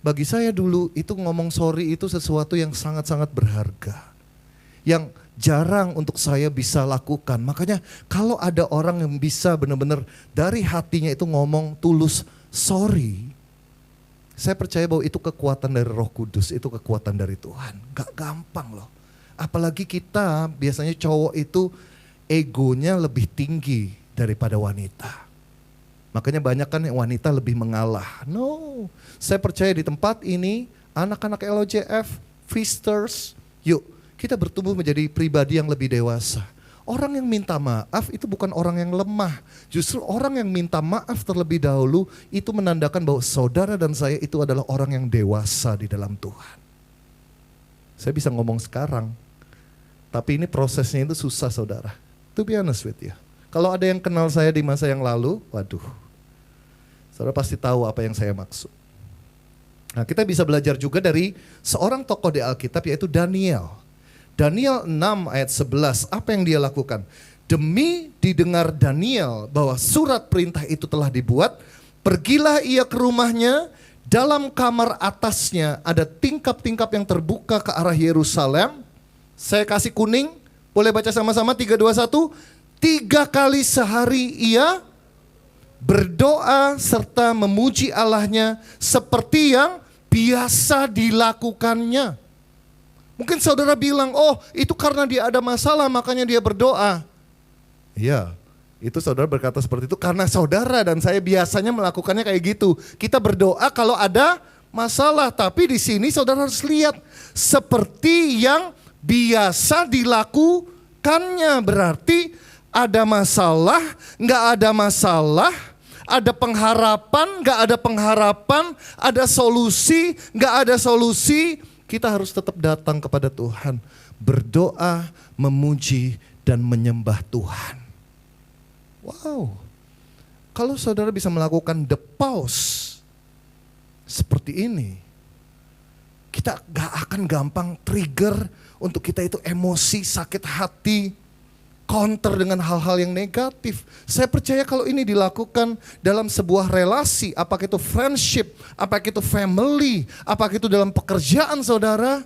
A: Bagi saya dulu itu ngomong sorry itu sesuatu yang sangat-sangat berharga. Yang jarang untuk saya bisa lakukan. Makanya kalau ada orang yang bisa benar-benar dari hatinya itu ngomong tulus sorry. Saya percaya bahwa itu kekuatan dari Roh Kudus, itu kekuatan dari Tuhan. Gak gampang loh. Apalagi kita biasanya cowok itu egonya lebih tinggi daripada wanita. Makanya banyak kan wanita lebih mengalah. No, saya percaya di tempat ini anak-anak LOJF, Feasters, yuk kita bertumbuh menjadi pribadi yang lebih dewasa. Orang yang minta maaf itu bukan orang yang lemah. Justru orang yang minta maaf terlebih dahulu itu menandakan bahwa saudara dan saya itu adalah orang yang dewasa di dalam Tuhan. Saya bisa ngomong sekarang, tapi ini prosesnya itu susah saudara. To be honest with you. Kalau ada yang kenal saya di masa yang lalu, waduh, saudara pasti tahu apa yang saya maksud. Nah, kita bisa belajar juga dari seorang tokoh di Alkitab yaitu Daniel. Daniel 6 ayat 11, apa yang dia lakukan? Demi didengar Daniel bahwa surat perintah itu telah dibuat, pergilah ia ke rumahnya, dalam kamar atasnya ada tingkap-tingkap yang terbuka ke arah Yerusalem. Saya kasih kuning, boleh baca sama-sama 3, 2, 1. 3 kali sehari ia berdoa serta memuji Allahnya seperti yang biasa dilakukannya. Mungkin saudara bilang, oh itu karena dia ada masalah makanya dia berdoa. Iya, itu saudara berkata seperti itu karena saudara dan saya biasanya melakukannya kayak gitu. Kita berdoa kalau ada masalah, tapi di sini saudara harus lihat seperti yang biasa dilakukannya. Berarti ada masalah, nggak ada masalah, ada pengharapan, nggak ada pengharapan, ada solusi, nggak ada solusi. Kita harus tetap datang kepada Tuhan, berdoa, memuji, dan menyembah Tuhan. Wow, kalau saudara bisa melakukan the pause seperti ini, kita gak akan gampang trigger untuk kita itu emosi, sakit hati, counter dengan hal-hal yang negatif. Saya percaya kalau ini dilakukan dalam sebuah relasi, apakah itu friendship, apakah itu family, apakah itu dalam pekerjaan saudara,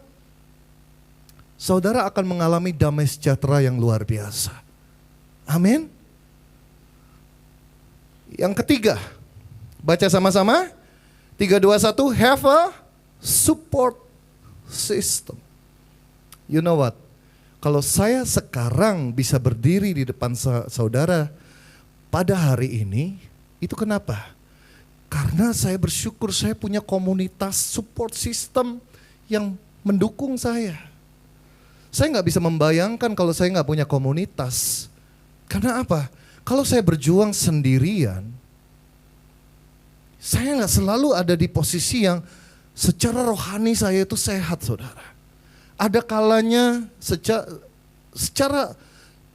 A: saudara akan mengalami damai sejahtera yang luar biasa. Amin. Yang ketiga, baca sama-sama. 3, 2, 1, have a support system. You know what? Kalau saya sekarang bisa berdiri di depan saudara pada hari ini, itu kenapa? Karena saya bersyukur saya punya komunitas support system yang mendukung saya. Saya gak bisa membayangkan kalau saya gak punya komunitas. Karena apa? Kalau saya berjuang sendirian, saya gak selalu ada di posisi yang secara rohani saya itu sehat saudara. Ada kalanya secara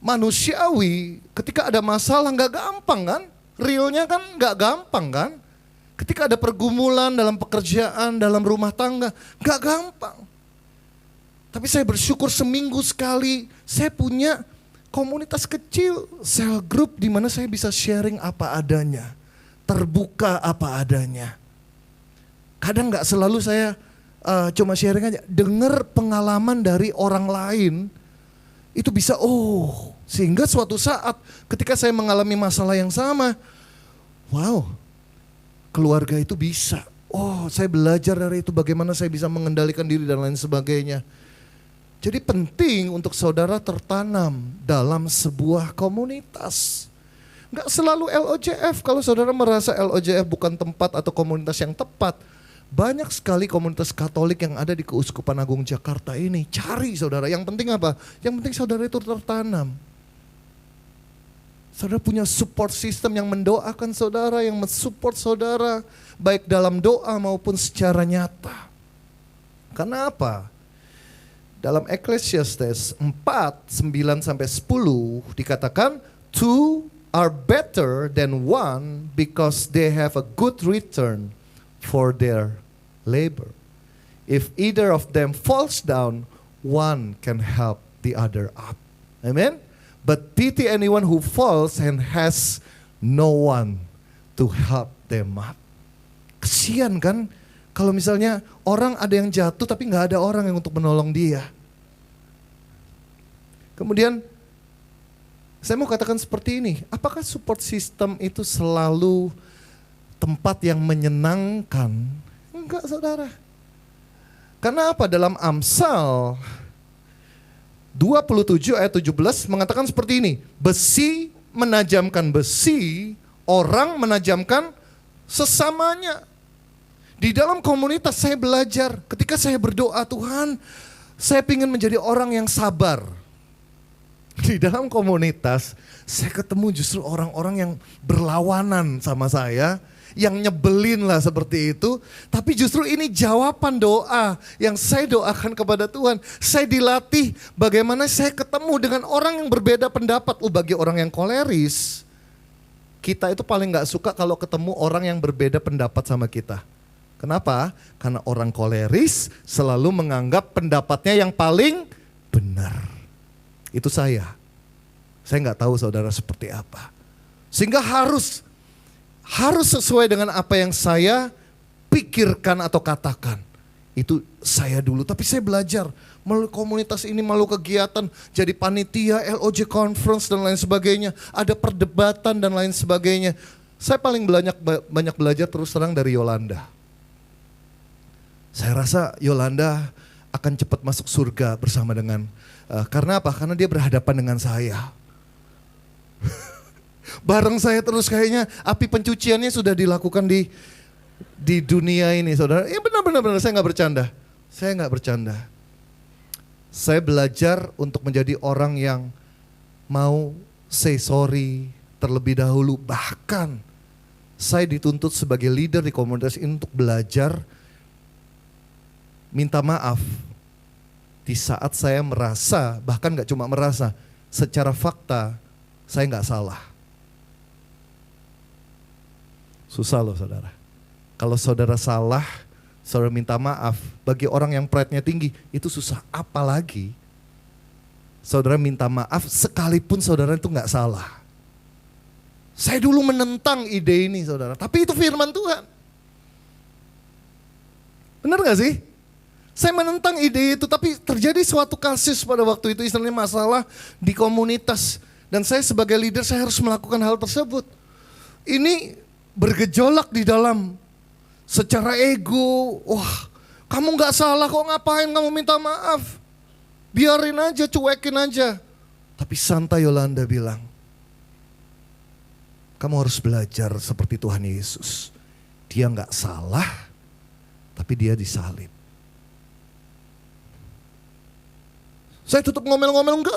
A: manusiawi ketika ada masalah gak gampang kan? Realnya kan gak gampang kan? Ketika ada pergumulan dalam pekerjaan, dalam rumah tangga, gak gampang. Tapi saya bersyukur seminggu sekali saya punya komunitas kecil, cell group di mana saya bisa sharing apa adanya, terbuka apa adanya. Kadang gak selalu saya cuma sharing aja, dengar pengalaman dari orang lain, itu bisa sehingga suatu saat ketika saya mengalami masalah yang sama, wow, keluarga itu bisa. Saya belajar dari itu bagaimana saya bisa mengendalikan diri dan lain sebagainya. Jadi penting untuk saudara tertanam dalam sebuah komunitas. Nggak selalu LOJF, kalau saudara merasa LOJF bukan tempat atau komunitas yang tepat. Banyak sekali komunitas Katolik yang ada di Keuskupan Agung Jakarta ini. Cari saudara, yang penting apa? Yang penting saudara itu tertanam. Saudara punya support system yang mendoakan saudara, yang mensupport saudara. Baik dalam doa maupun secara nyata. Karena apa? Dalam Ecclesiastes 4:9-10 dikatakan, two are better than one because they have a good return for their labor. If either of them falls down, one can help the other up. Amen? But pity anyone who falls and has no one to help them up. Kesian kan? Kalau misalnya orang ada yang jatuh tapi gak ada orang yang untuk menolong dia. Kemudian saya mau katakan seperti ini, apakah support system itu selalu tempat yang menyenangkan? Enggak saudara. Karena apa? Dalam Amsal 27 ayat 17 mengatakan seperti ini, besi menajamkan besi, orang menajamkan sesamanya. Di dalam komunitas saya belajar, ketika saya berdoa, Tuhan, saya ingin menjadi orang yang sabar. Di dalam komunitas, saya ketemu justru orang-orang yang berlawanan sama saya, yang nyebelin lah seperti itu. Tapi justru ini jawaban doa yang saya doakan kepada Tuhan. Saya dilatih bagaimana saya ketemu dengan orang yang berbeda pendapat. Bagi orang yang koleris, kita itu paling gak suka kalau ketemu orang yang berbeda pendapat sama kita. Kenapa? Karena orang koleris selalu menganggap pendapatnya yang paling benar. Itu saya. Saya nggak tahu saudara seperti apa. Sehingga harus sesuai dengan apa yang saya pikirkan atau katakan. Itu saya dulu. Tapi saya belajar melalui komunitas ini, melalui kegiatan, jadi panitia, LOJ conference dan lain sebagainya. Ada perdebatan dan lain sebagainya. Saya paling banyak belajar terus terang dari Yolanda. Saya rasa Yolanda akan cepat masuk surga bersama dengan, karena apa? Karena dia berhadapan dengan saya. Bareng saya terus kayaknya api pencuciannya sudah dilakukan di dunia ini saudara. Ya benar, saya nggak bercanda. Saya belajar untuk menjadi orang yang mau say sorry terlebih dahulu. Bahkan saya dituntut sebagai leader di komunitas ini untuk belajar minta maaf di saat saya merasa, bahkan gak cuma merasa, secara fakta saya gak salah. Susah loh saudara. Kalau saudara salah, saudara minta maaf, bagi orang yang pride-nya tinggi, itu susah. Apalagi saudara minta maaf sekalipun saudara itu gak salah. Saya dulu menentang ide ini saudara, tapi itu firman Tuhan. Benar gak sih? Saya menentang ide itu, tapi terjadi suatu kasus pada waktu itu, istilahnya masalah di komunitas. Dan saya sebagai leader, saya harus melakukan hal tersebut. Ini bergejolak di dalam secara ego. Wah, kamu gak salah kok, ngapain kamu minta maaf? Biarin aja, cuekin aja. Tapi santai, Yolanda bilang, kamu harus belajar seperti Tuhan Yesus. Dia gak salah, tapi dia disalib. Saya tutup ngomel-ngomel, enggak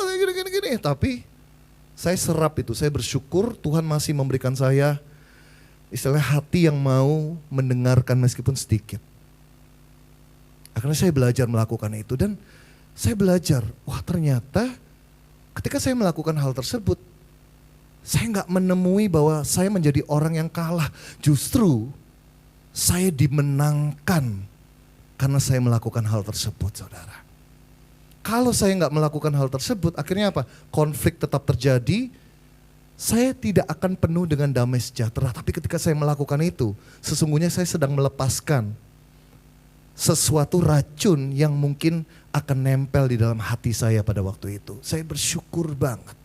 A: gini. Tapi saya serap itu, saya bersyukur Tuhan masih memberikan saya istilah hati yang mau mendengarkan meskipun sedikit. Akhirnya saya belajar melakukan itu dan saya belajar, wah ternyata ketika saya melakukan hal tersebut, saya gak menemui bahwa saya menjadi orang yang kalah. Justru Saya dimenangkan karena saya melakukan hal tersebut, saudara. Kalau saya nggak melakukan hal tersebut, akhirnya apa? Konflik tetap terjadi. Saya tidak akan penuh dengan damai sejahtera. Tapi ketika saya melakukan itu, sesungguhnya saya sedang melepaskan sesuatu racun yang mungkin akan nempel di dalam hati saya pada waktu itu. Saya bersyukur banget.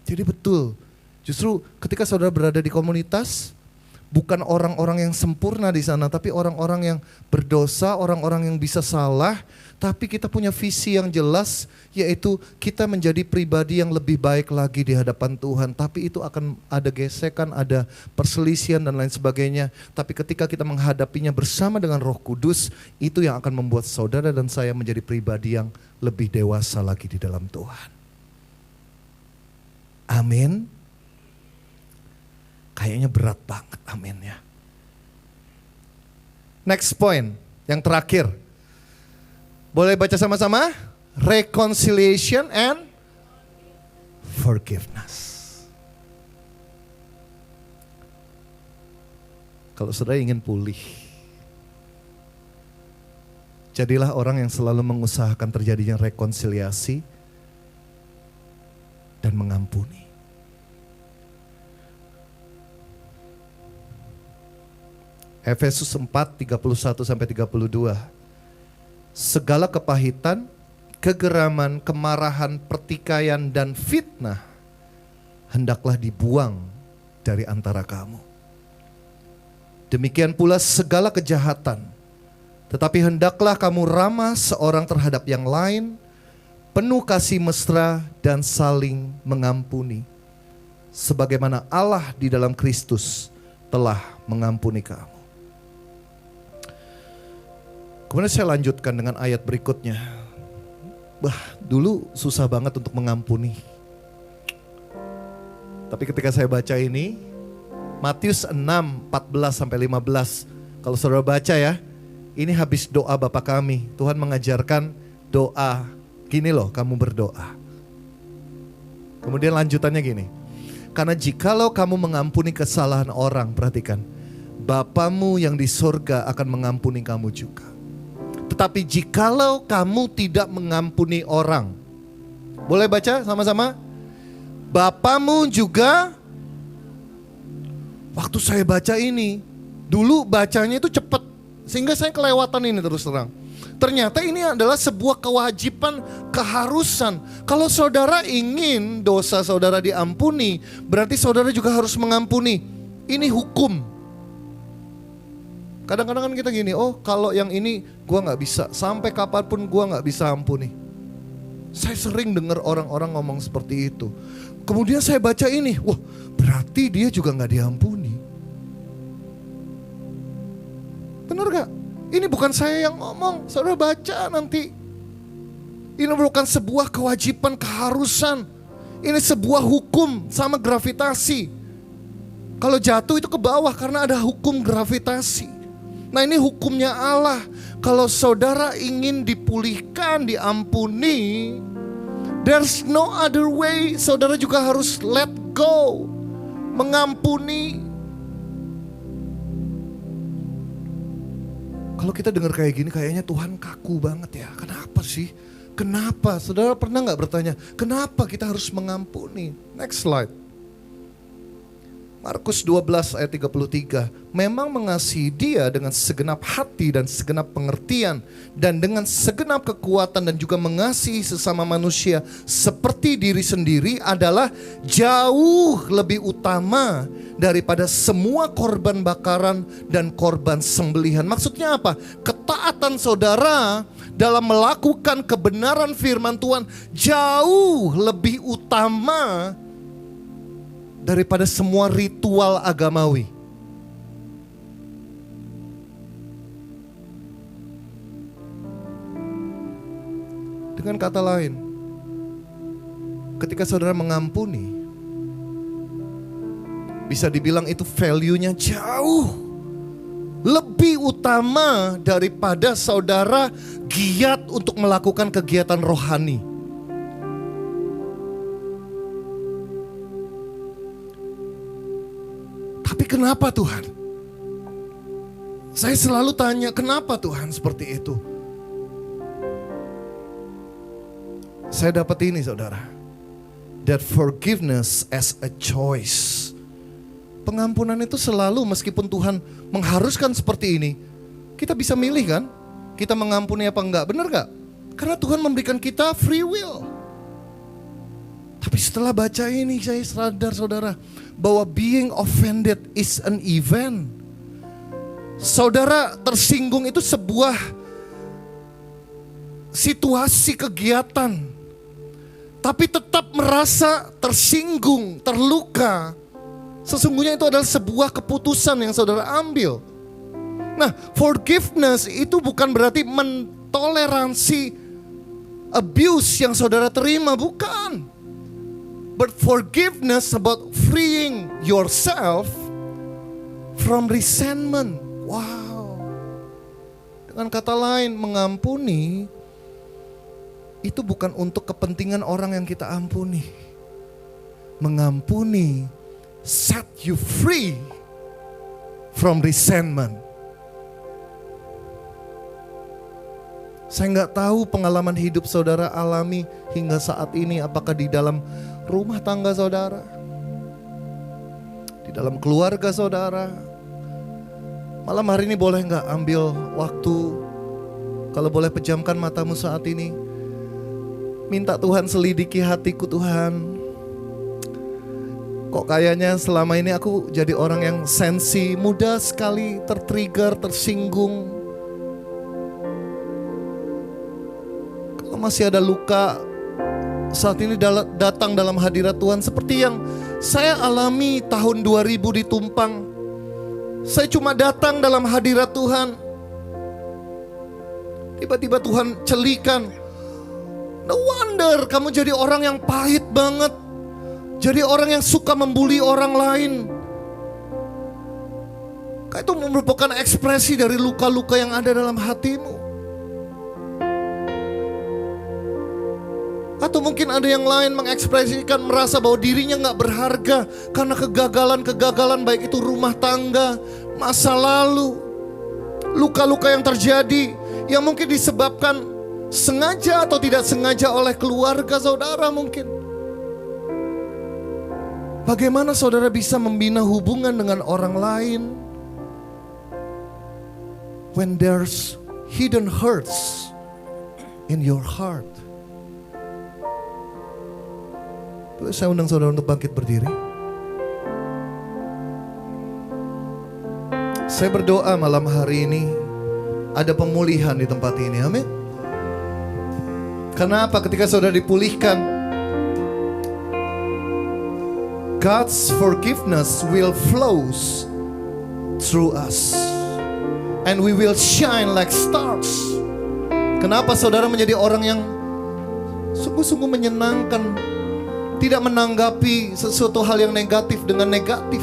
A: Jadi betul, justru ketika saudara berada di komunitas, bukan orang-orang yang sempurna di sana, tapi orang-orang yang berdosa, orang-orang yang bisa salah, tapi kita punya visi yang jelas, yaitu kita menjadi pribadi yang lebih baik lagi di hadapan Tuhan. Tapi itu akan ada gesekan, ada perselisihan dan lain sebagainya. Tapi ketika kita menghadapinya bersama dengan Roh Kudus, itu yang akan membuat saudara dan saya menjadi pribadi yang lebih dewasa lagi di dalam Tuhan. Amin. Kayaknya berat banget, amin ya. Next point, yang terakhir. Boleh baca sama-sama? Reconciliation and forgiveness. Kalau saudara ingin pulih, jadilah orang yang selalu mengusahakan terjadinya rekonsiliasi dan mengampuni. Efesus 4, 31-32. Segala kepahitan, kegeraman, kemarahan, pertikaian, dan fitnah hendaklah dibuang dari antara kamu. Demikian pula segala kejahatan. Tetapi hendaklah kamu ramah seorang terhadap yang lain, penuh kasih mesra dan saling mengampuni. Sebagaimana Allah di dalam Kristus telah mengampuni kamu. Kemudian saya lanjutkan dengan ayat berikutnya. Dulu susah banget untuk mengampuni. Tapi ketika saya baca ini, Matius 6, 14-15. Kalau saudara baca ya, ini habis doa Bapa kami. Tuhan mengajarkan doa. Gini loh, kamu berdoa. Kemudian lanjutannya gini. Karena jikalau kamu mengampuni kesalahan orang, perhatikan. Bapamu yang di sorga akan mengampuni kamu juga. Tetapi jikalau kamu tidak mengampuni orang. Boleh baca sama-sama? Bapamu juga. Waktu saya baca ini, dulu bacanya itu cepat, sehingga saya kelewatan ini terus terang. Ternyata ini adalah sebuah kewajiban, keharusan. Kalau saudara ingin dosa saudara diampuni, berarti saudara juga harus mengampuni. Ini hukum. Kadang-kadang kan kita gini, oh kalau yang ini gue gak bisa, sampai kapanpun gue gak bisa ampuni. Saya sering dengar orang-orang ngomong seperti itu. Kemudian saya baca ini, wah berarti dia juga gak diampuni. Benar gak? Ini bukan saya yang ngomong, saudara baca nanti. Ini bukan sebuah kewajiban, keharusan. Ini sebuah hukum sama gravitasi. Kalau jatuh itu ke bawah karena ada hukum gravitasi. Nah ini hukumnya Allah. Kalau saudara ingin dipulihkan, diampuni, there's no other way. Saudara juga harus let go, mengampuni. Kalau kita dengar kayak gini, kayaknya Tuhan kaku banget ya. Kenapa sih? Kenapa? Saudara pernah gak bertanya, kenapa kita harus mengampuni? Next slide. Markus 12 ayat 33. Memang mengasihi dia dengan segenap hati dan segenap pengertian, dan dengan segenap kekuatan, dan juga mengasihi sesama manusia seperti diri sendiri adalah jauh lebih utama daripada semua korban bakaran dan korban sembelihan. Maksudnya apa? Ketaatan saudara dalam melakukan kebenaran firman Tuhan jauh lebih utama daripada semua ritual agamawi. Dengan kata lain, ketika saudara mengampuni, bisa dibilang itu value-nya jauh lebih utama daripada saudara giat untuk melakukan kegiatan rohani. Tapi kenapa Tuhan? Saya selalu tanya, kenapa Tuhan seperti itu? Saya dapat ini saudara. That forgiveness as a choice. Pengampunan itu selalu meskipun Tuhan mengharuskan seperti ini, kita bisa milih kan? Kita mengampuni apa enggak, benar gak? Karena Tuhan memberikan kita free will. Tapi setelah baca ini saya sadar saudara, bahwa being offended is an event. Saudara tersinggung itu sebuah situasi kegiatan. Tapi tetap merasa tersinggung, terluka. Sesungguhnya itu adalah sebuah keputusan yang saudara ambil. Nah, forgiveness itu bukan berarti mentoleransi abuse yang saudara terima, bukan. But forgiveness about freeing yourself from resentment. Wow. Dengan kata lain, mengampuni itu bukan untuk kepentingan orang yang kita ampuni. Mengampuni set you free from resentment. Saya nggak tahu pengalaman hidup saudara alami hingga saat ini, apakah di dalam rumah tangga saudara, di dalam keluarga saudara. Malam hari ini boleh nggak ambil waktu, kalau boleh pejamkan matamu saat ini, minta Tuhan selidiki hatiku. Tuhan, kok kayaknya selama ini aku jadi orang yang sensi, mudah sekali tertrigger, tersinggung. Kalau masih ada luka saat ini datang dalam hadirat Tuhan, seperti yang saya alami tahun 2000 di Tumpang. Saya cuma datang dalam hadirat Tuhan, tiba-tiba Tuhan celikan, no wonder kamu jadi orang yang pahit banget, jadi orang yang suka membuli orang lain. Kayak itu merupakan ekspresi dari luka-luka yang ada dalam hatimu. Atau mungkin ada yang lain mengekspresikan merasa bahwa dirinya gak berharga karena kegagalan-kegagalan, baik itu rumah tangga, masa lalu, luka-luka yang terjadi yang mungkin disebabkan sengaja atau tidak sengaja oleh keluarga saudara mungkin. Bagaimana saudara bisa membina hubungan dengan orang lain when there's hidden hurts in your heart? Boleh saya undang saudara untuk bangkit berdiri. Saya berdoa malam hari ini ada pemulihan di tempat ini, amin. Kenapa? Ketika saudara dipulihkan, God's forgiveness will flows through us, and we will shine like stars. Kenapa saudara menjadi orang yang sungguh-sungguh menyenangkan, tidak menanggapi sesuatu hal yang negatif dengan negatif.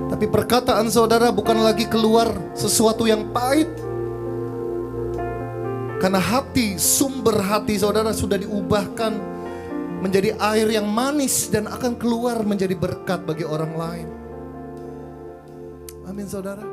A: Tapi perkataan saudara bukan lagi keluar sesuatu yang pahit, karena hati, sumber hati saudara sudah diubahkan menjadi air yang manis dan akan keluar menjadi berkat bagi orang lain. Amin saudara.